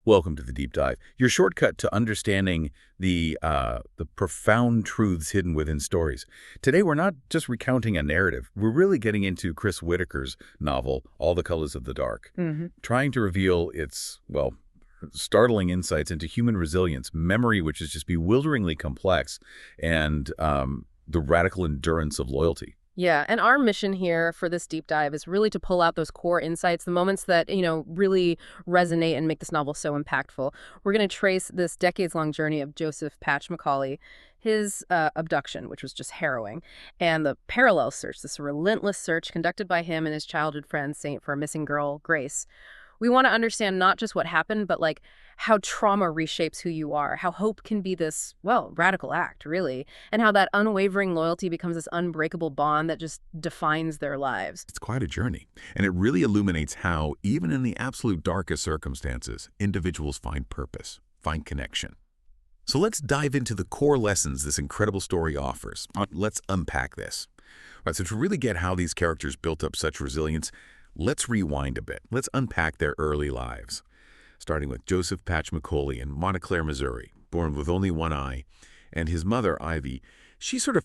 Welcome to the Deep Dive, your shortcut to understanding the profound truths hidden within stories. Today, we're not just recounting a narrative. We're really getting into Chris Whitaker's novel, All the Colors of the Dark, trying to reveal its, well, startling insights into human resilience, memory, which is just bewilderingly complex, and the radical endurance of loyalty. Yeah, and our mission here for this deep dive is really to pull out those core insights, the moments that, really resonate and make this novel so impactful. We're going to trace this decades-long journey of Joseph Patch McCauley, his abduction, which was just harrowing, and the parallel search, this relentless search conducted by him and his childhood friend, Saint, for a missing girl, Grace. We want to understand not just what happened, but like how trauma reshapes who you are, how hope can be this, well, radical act, really, and how that unwavering loyalty becomes this unbreakable bond that just defines their lives. It's quite a journey, and it really illuminates how, even in the absolute darkest circumstances, individuals find purpose, find connection. So let's dive into the core lessons this incredible story offers. Let's unpack this. Right, so to really get how these characters built up such resilience, let's rewind a bit. Let's unpack their early lives, starting with Joseph Patch McCauley in Montclair, Missouri, born with only one eye. And his mother, Ivy, she sort of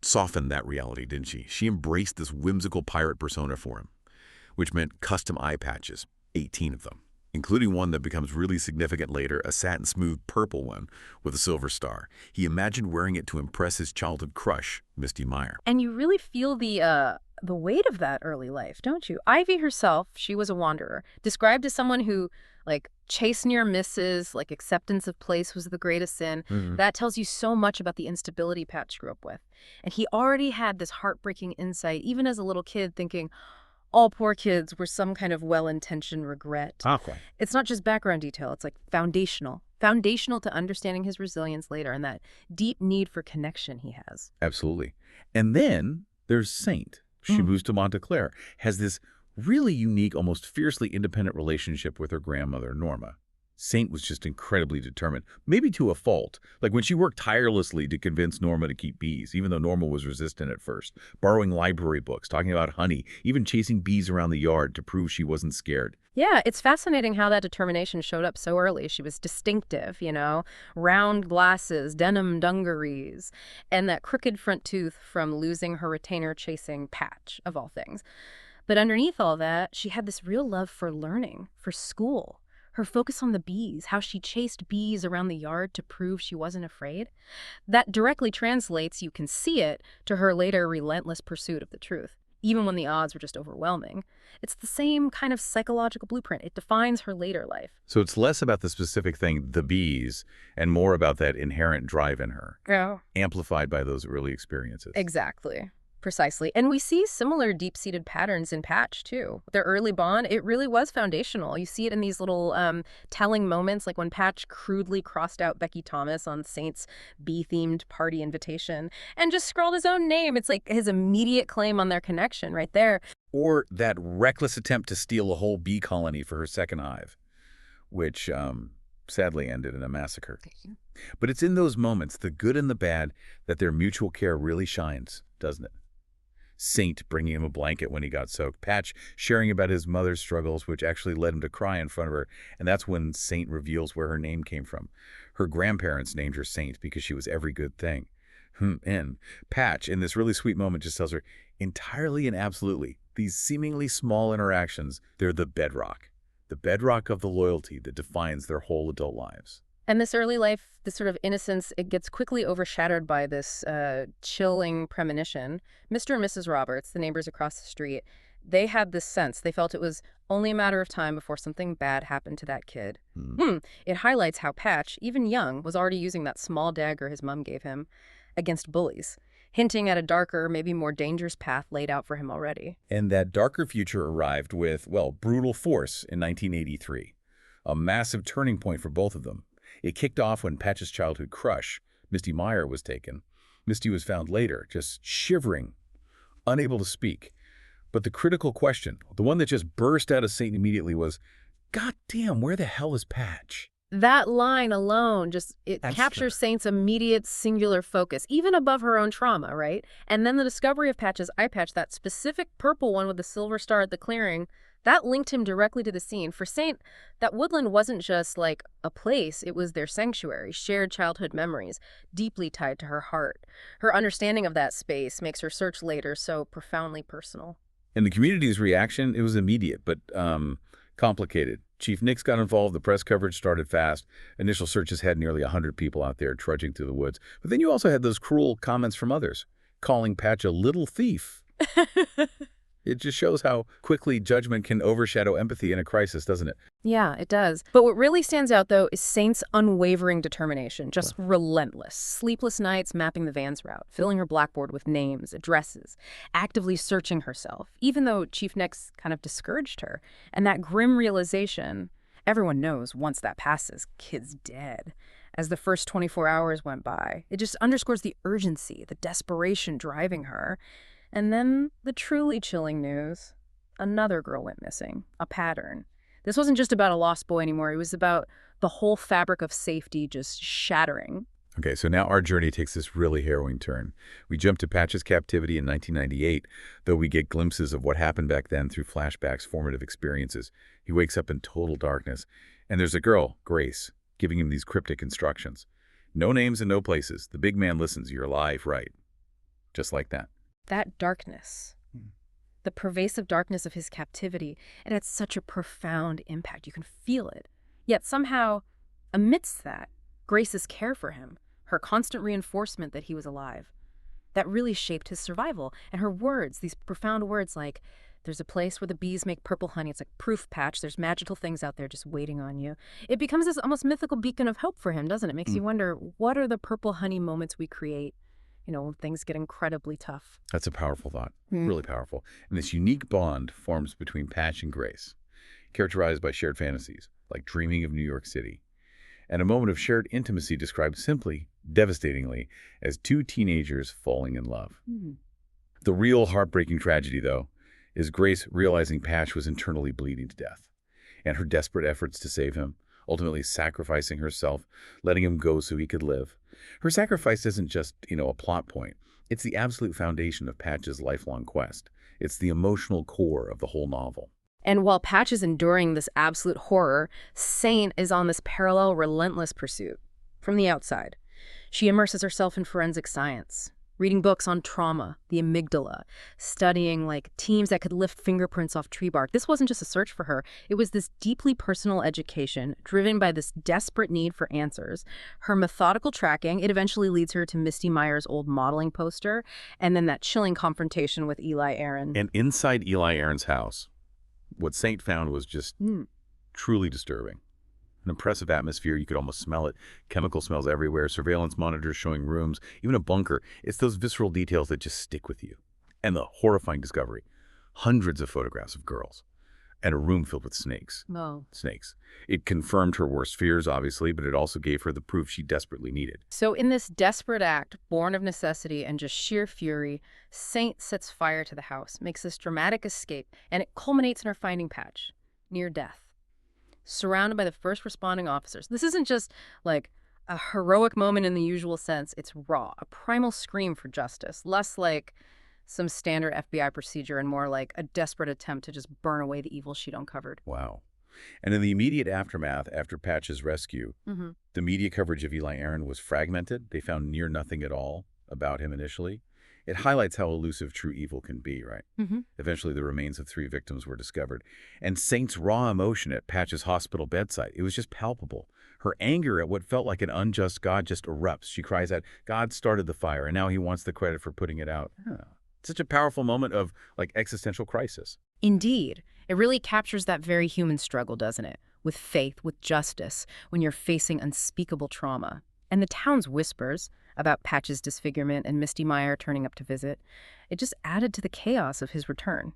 softened that reality, didn't she? She embraced this whimsical pirate persona for him, which meant custom eye patches, 18 of them, including one that becomes really significant later, a satin-smooth purple one with a silver star. He imagined wearing it to impress his childhood crush, Misty Meyer. And you really feel the weight of that early life, don't you? Ivy herself, she was a wanderer, described as someone who, like, chased near misses, like acceptance of place was the greatest sin. That tells you so much about the instability Patch grew up with. And he already had this heartbreaking insight, even as a little kid, thinking all poor kids were some kind of well-intentioned regret. Okay. It's not just background detail, it's like foundational to understanding his resilience later and that deep need for connection he has. Absolutely. And then there's Saint. She moves to Montclair, has this really unique, almost fiercely independent relationship with her grandmother, Norma. Saint was just incredibly determined, maybe to a fault. Like when she worked tirelessly to convince Norma to keep bees, even though Norma was resistant at first, borrowing library books, talking about honey, even chasing bees around the yard to prove she wasn't scared. Yeah, it's fascinating how that determination showed up so early. She was distinctive, round glasses, denim dungarees, and that crooked front tooth from losing her retainer chasing Patch, of all things. But underneath all that, she had this real love for learning, for school. Her focus on the bees, how she chased bees around the yard to prove she wasn't afraid. That directly translates, you can see it, to her later relentless pursuit of the truth, even when the odds were just overwhelming. It's the same kind of psychological blueprint. It defines her later life. So it's less about the specific thing, the bees, and more about that inherent drive in her, amplified by those early experiences. Exactly. Precisely. And we see similar deep-seated patterns in Patch, too. Their early bond, it really was foundational. You see it in these little telling moments, like when Patch crudely crossed out Becky Thomas on Saint's bee-themed party invitation and just scrawled his own name. It's like his immediate claim on their connection right there. Or that reckless attempt to steal a whole bee colony for her second hive, which sadly ended in a massacre. But it's in those moments, the good and the bad, that their mutual care really shines, doesn't it? Saint bringing him a blanket when he got soaked. Patch sharing about his mother's struggles, which actually led him to cry in front of her. And that's when Saint reveals where her name came from. Her grandparents named her Saint because she was every good thing. And Patch, in this really sweet moment, just tells her, entirely and absolutely, these seemingly small interactions, they're the bedrock of the loyalty that defines their whole adult lives. And this early life, this sort of innocence, it gets quickly overshadowed by this chilling premonition. Mr. and Mrs. Roberts, the neighbors across the street, they had this sense. They felt it was only a matter of time before something bad happened to that kid. It highlights how Patch, even young, was already using that small dagger his mom gave him against bullies, hinting at a darker, maybe more dangerous path laid out for him already. And that darker future arrived with, well, brutal force in 1983, a massive turning point for both of them. It kicked off when Patch's childhood crush, Misty Meyer, was taken. Misty was found later, just shivering, unable to speak. But the critical question, the one that just burst out of Saint immediately was, God damn, where the hell is Patch? That line alone, it captures Saint's immediate singular focus, even above her own trauma, right? And then the discovery of Patch's eye patch, that specific purple one with the silver star at the clearing, That linked him directly to the scene. For Saint, that woodland wasn't just like a place, it was their sanctuary, shared childhood memories, deeply tied to her heart. Her understanding of that space makes her search later so profoundly personal. And the community's reaction, it was immediate, but complicated. Chief Nix got involved. The press coverage started fast. Initial searches had nearly 100 people out there trudging through the woods. But then you also had those cruel comments from others, calling Patch a little thief. It just shows how quickly judgment can overshadow empathy in a crisis, doesn't it? Yeah, it does. But what really stands out, though, is Saint's unwavering determination, just relentless. Sleepless nights mapping the van's route, filling her blackboard with names, addresses, actively searching herself, even though Chief Nix kind of discouraged her. And that grim realization, everyone knows once that passes, kid's dead. As the first 24 hours went by, it just underscores the urgency, the desperation driving her. And then the truly chilling news. Another girl went missing. A pattern. This wasn't just about a lost boy anymore. It was about the whole fabric of safety just shattering. Okay, so now our journey takes this really harrowing turn. We jump to Patch's captivity in 1998, though we get glimpses of what happened back then through flashbacks, formative experiences. He wakes up in total darkness, and there's a girl, Grace, giving him these cryptic instructions. No names and no places. The big man listens. You're alive, right? Just like that. That darkness, the pervasive darkness of his captivity, it had such a profound impact. You can feel it. Yet somehow, amidst that, Grace's care for him, her constant reinforcement that he was alive, that really shaped his survival. And her words, these profound words like, there's a place where the bees make purple honey. It's like proof, Patch. There's magical things out there just waiting on you. It becomes this almost mythical beacon of hope for him, doesn't it? Makes you wonder, what are the purple honey moments we create, when things get incredibly tough? That's a powerful thought, really powerful. And this unique bond forms between Patch and Grace, characterized by shared fantasies, like dreaming of New York City, and a moment of shared intimacy described simply, devastatingly, as two teenagers falling in love. The real heartbreaking tragedy, though, is Grace realizing Patch was internally bleeding to death, and her desperate efforts to save him, ultimately sacrificing herself, letting him go so he could live. Her sacrifice isn't just, a plot point. It's the absolute foundation of Patch's lifelong quest. It's the emotional core of the whole novel. And while Patch is enduring this absolute horror, Saint is on this parallel, relentless pursuit. From the outside, she immerses herself in forensic science, reading books on trauma, the amygdala, studying teams that could lift fingerprints off tree bark. This wasn't just a search for her. It was this deeply personal education driven by this desperate need for answers. Her methodical tracking, it eventually leads her to Misty Meyer's old modeling poster, and then that chilling confrontation with Eli Aaron. And inside Eli Aaron's house, what Saint found was just truly disturbing. An oppressive atmosphere, you could almost smell it. Chemical smells everywhere, surveillance monitors showing rooms, even a bunker. It's those visceral details that just stick with you. And the horrifying discovery, hundreds of photographs of girls, and a room filled with snakes. Oh. Snakes. It confirmed her worst fears, obviously, but it also gave her the proof she desperately needed. So in this desperate act, born of necessity and just sheer fury, Saint sets fire to the house, makes this dramatic escape, and it culminates in her finding Patch, near death, surrounded by the first responding officers. This isn't just a heroic moment in the usual sense. It's raw, a primal scream for justice, less like some standard FBI procedure and more like a desperate attempt to just burn away the evil she'd uncovered. Wow. And in the immediate aftermath, after Patch's rescue, the media coverage of Eli Aaron was fragmented. They found near nothing at all about him initially. It highlights how elusive true evil can be, right? Eventually, the remains of 3 victims were discovered. And Saint's raw emotion at Patch's hospital bedside, it was just palpable. Her anger at what felt like an unjust God just erupts. She cries out, God started the fire, and now he wants the credit for putting it out. Such a powerful moment of, existential crisis. Indeed. It really captures that very human struggle, doesn't it? With faith, with justice, when you're facing unspeakable trauma. And the town's whispers about Patch's disfigurement and Misty Meyer turning up to visit, it just added to the chaos of his return.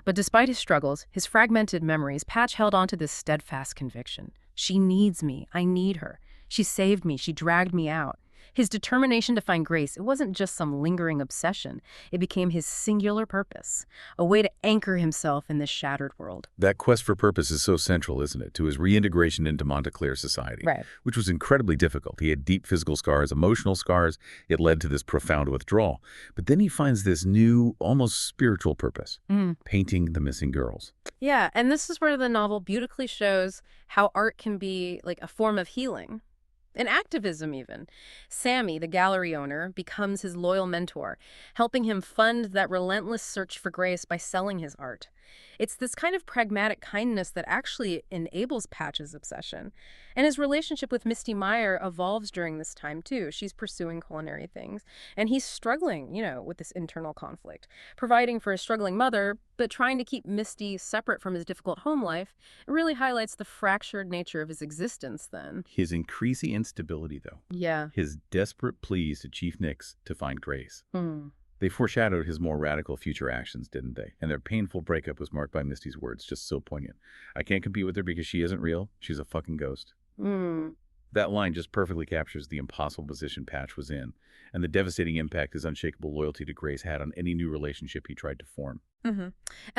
But despite his struggles, his fragmented memories, Patch held on to this steadfast conviction. She needs me. I need her. She saved me. She dragged me out. His determination to find Grace, it wasn't just some lingering obsession. It became his singular purpose, a way to anchor himself in this shattered world. That quest for purpose is so central, isn't it, to his reintegration into Montclair society, Right. which was incredibly difficult. He had deep physical scars, emotional scars. It led to this profound withdrawal. But then he finds this new, almost spiritual purpose, painting the missing girls. Yeah, and this is where the novel beautifully shows how art can be like a form of healing. And activism, even. Sammy, the gallery owner, becomes his loyal mentor, helping him fund that relentless search for Grace by selling his art. It's this kind of pragmatic kindness that actually enables Patch's obsession. And his relationship with Misty Meyer evolves during this time, too. She's pursuing culinary things, and he's struggling, with this internal conflict, providing for his struggling mother, but trying to keep Misty separate from his difficult home life. It really highlights the fractured nature of his existence then. His increasing instability, though. Yeah. His desperate pleas to Chief Nix to find Grace. Hmm. They foreshadowed his more radical future actions, didn't they? And their painful breakup was marked by Misty's words, just so poignant. I can't compete with her because she isn't real. She's a fucking ghost. That line just perfectly captures the impossible position Patch was in, and the devastating impact his unshakable loyalty to Grace had on any new relationship he tried to form. And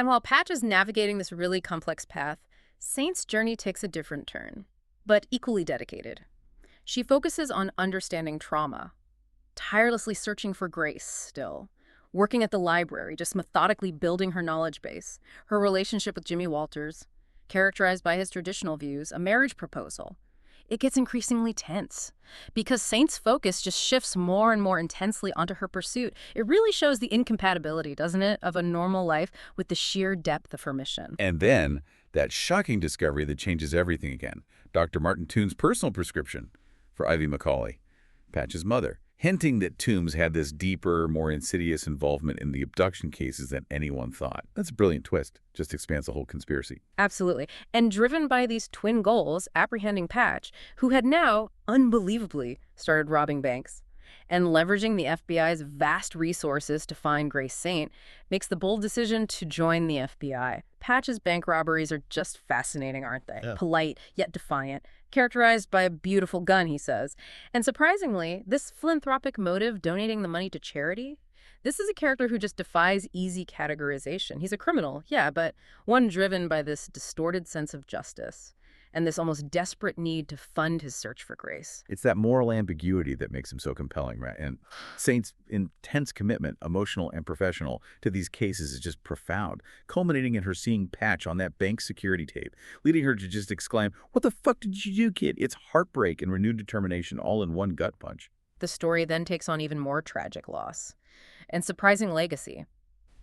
while Patch is navigating this really complex path, Saint's journey takes a different turn, but equally dedicated. She focuses on understanding trauma, tirelessly searching for Grace still, working at the library, just methodically building her knowledge base, her relationship with Jimmy Walters, characterized by his traditional views, a marriage proposal. It gets increasingly tense because Saint's focus just shifts more and more intensely onto her pursuit. It really shows the incompatibility, doesn't it, of a normal life with the sheer depth of her mission. And then, that shocking discovery that changes everything again. Dr. Martin Toombs' personal prescription for Ivy Macaulay, Patch's mother, hinting that Toombs had this deeper, more insidious involvement in the abduction cases than anyone thought. That's a brilliant twist. Just expands the whole conspiracy. Absolutely. And driven by these twin goals, apprehending Patch, who had now, unbelievably, started robbing banks, and leveraging the FBI's vast resources to find Grace Saint, makes the bold decision to join the FBI. Patch's bank robberies are just fascinating, aren't they? Yeah. Polite, yet defiant, characterized by a beautiful gun, he says. And surprisingly, this philanthropic motive, donating the money to charity, this is a character who just defies easy categorization. He's a criminal, yeah, but one driven by this distorted sense of justice and this almost desperate need to fund his search for Grace. It's that moral ambiguity that makes him so compelling, right? And Saint's intense commitment, emotional and professional, to these cases is just profound, culminating in her seeing Patch on that bank security tape, leading her to just exclaim, "What the fuck did you do, kid?" It's heartbreak and renewed determination all in one gut punch. The story then takes on even more tragic loss and surprising legacy.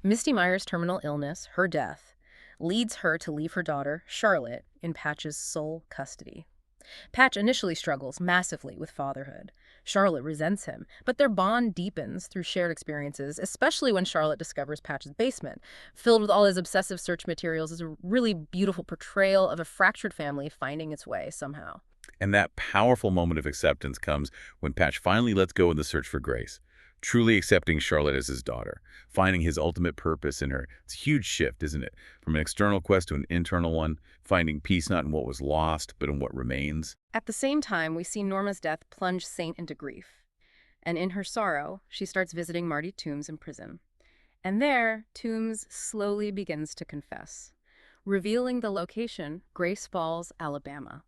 Misty Meyer's terminal illness, her death, leads her to leave her daughter, Charlotte, in Patch's sole custody. Patch initially struggles massively with fatherhood. Charlotte resents him, but their bond deepens through shared experiences, especially when Charlotte discovers Patch's basement. Filled with all his obsessive search materials is a really beautiful portrayal of a fractured family finding its way somehow. And that powerful moment of acceptance comes when Patch finally lets go in the search for Grace, truly accepting Charlotte as his daughter, finding his ultimate purpose in her. It's a huge shift, isn't it? From an external quest to an internal one, finding peace not in what was lost, but in what remains. At the same time, we see Norma's death plunge Saint into grief. And in her sorrow, she starts visiting Marty Toombs in prison. And there, Toombs slowly begins to confess, revealing the location, Grace Falls, Alabama.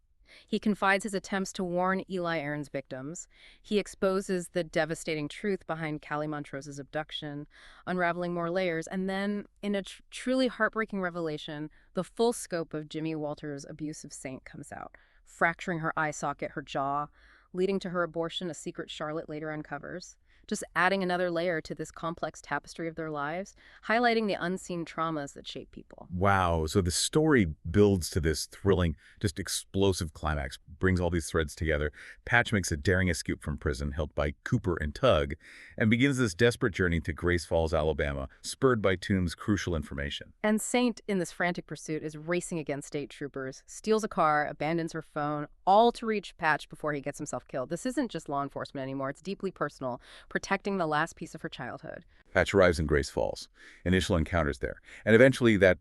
He confides his attempts to warn Eli Aaron's victims. He exposes the devastating truth behind Callie Montrose's abduction, unraveling more layers, and then, in a truly heartbreaking revelation, the full scope of Jimmy Walters' abuse of Saint comes out, fracturing her eye socket, her jaw, leading to her abortion, a secret Charlotte later uncovers. Just adding another layer to this complex tapestry of their lives, highlighting the unseen traumas that shape people. Wow. So the story builds to this thrilling, just explosive climax, brings all these threads together. Patch makes a daring escape from prison held by Cooper and Tug, and begins this desperate journey to Grace Falls, Alabama, spurred by Toombs' crucial information. And Saint, in this frantic pursuit, is racing against state troopers, steals a car, abandons her phone, all to reach Patch before he gets himself killed. This isn't just law enforcement anymore. It's deeply personal, protecting the last piece of her childhood. Patch arrives in Grace Falls, initial encounters there, and eventually that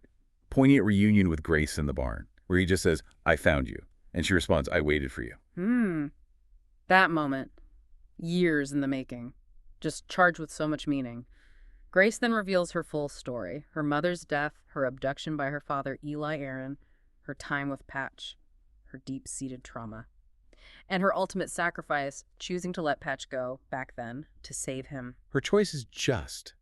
poignant reunion with Grace in the barn, where he just says, "I found you." And she responds, "I waited for you." That moment. Years in the making, just charged with so much meaning. Grace then reveals her full story: her mother's death, her abduction by her father, Eli Aaron, her time with Patch, her deep-seated trauma, and her ultimate sacrifice, choosing to let Patch go back then to save him. Her choice is just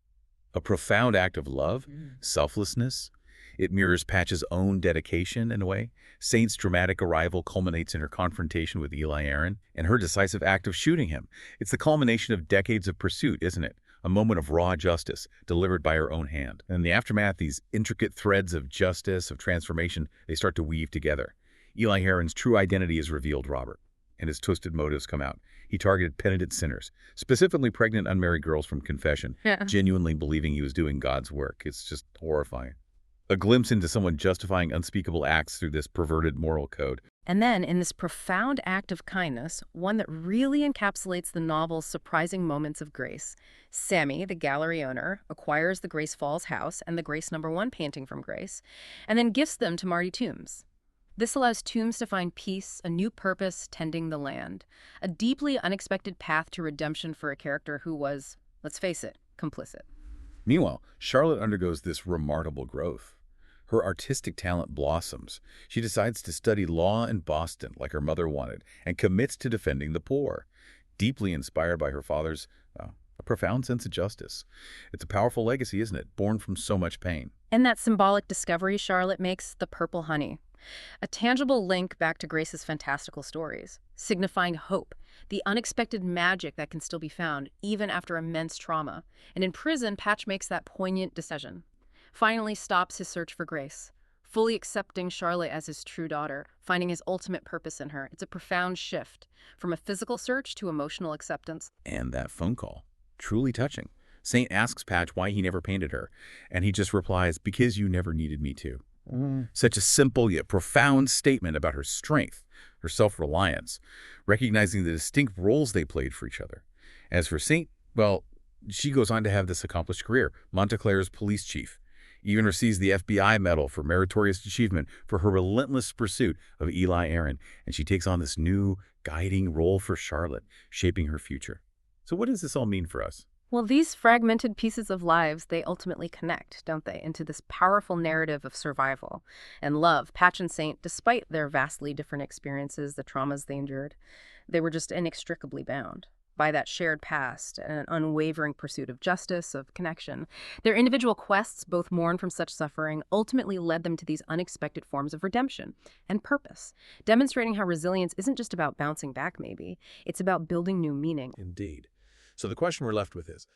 a profound act of love, selflessness. It mirrors Patch's own dedication in a way. Saint's dramatic arrival culminates in her confrontation with Eli Aaron and her decisive act of shooting him. It's the culmination of decades of pursuit, isn't it? A moment of raw justice delivered by her own hand. And in the aftermath, these intricate threads of justice, of transformation, they start to weave together. Eli Aaron's true identity is revealed, Robert, and his twisted motives come out. He targeted penitent sinners, specifically pregnant unmarried girls from confession, genuinely believing he was doing God's work. It's just horrifying. A glimpse into someone justifying unspeakable acts through this perverted moral code. And then, in this profound act of kindness, one that really encapsulates the novel's surprising moments of grace, Sammy, the gallery owner, acquires the Grace Falls house and the Grace #1 painting from Grace, and then gifts them to Marty Toombs. This allows Toombs to find peace, a new purpose tending the land, a deeply unexpected path to redemption for a character who was, let's face it, complicit. Meanwhile, Charlotte undergoes this remarkable growth. Her artistic talent blossoms. She decides to study law in Boston like her mother wanted and commits to defending the poor, deeply inspired by her father's a profound sense of justice. It's a powerful legacy, isn't it? Born from so much pain. And that symbolic discovery Charlotte makes, the purple honey, a tangible link back to Grace's fantastical stories, signifying hope, the unexpected magic that can still be found even after immense trauma. And in prison, Patch makes that poignant decision. Finally stops his search for Grace, fully accepting Charlotte as his true daughter, finding his ultimate purpose in her. It's a profound shift from a physical search to emotional acceptance. And that phone call, truly touching. Saint asks Patch why he never painted her, and he just replies, "Because you never needed me to." Such a simple yet profound statement about her strength, her self-reliance, recognizing the distinct roles they played for each other. As for Saint, well, she goes on to have this accomplished career, Montclair's police chief, even receives the FBI medal for meritorious achievement for her relentless pursuit of Eli Aaron, and she takes on this new guiding role for Charlotte, shaping her future. So what does this all mean for us? Well, these fragmented pieces of lives, they ultimately connect, don't they, into this powerful narrative of survival and love. Patch and Saint, despite their vastly different experiences, the traumas they endured, they were just inextricably bound by that shared past and an unwavering pursuit of justice, of connection. Their individual quests, both mourn from such suffering, ultimately led them to these unexpected forms of redemption and purpose, demonstrating how resilience isn't just about bouncing back, maybe. It's about building new meaning. Indeed. So the question we're left with is,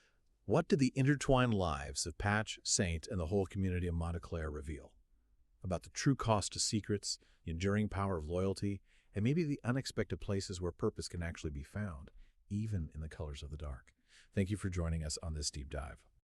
what did the intertwined lives of Patch, Saint, and the whole community of Montclair reveal? About the true cost to secrets, the enduring power of loyalty, and maybe the unexpected places where purpose can actually be found, even in the colors of the dark. Thank you for joining us on this deep dive.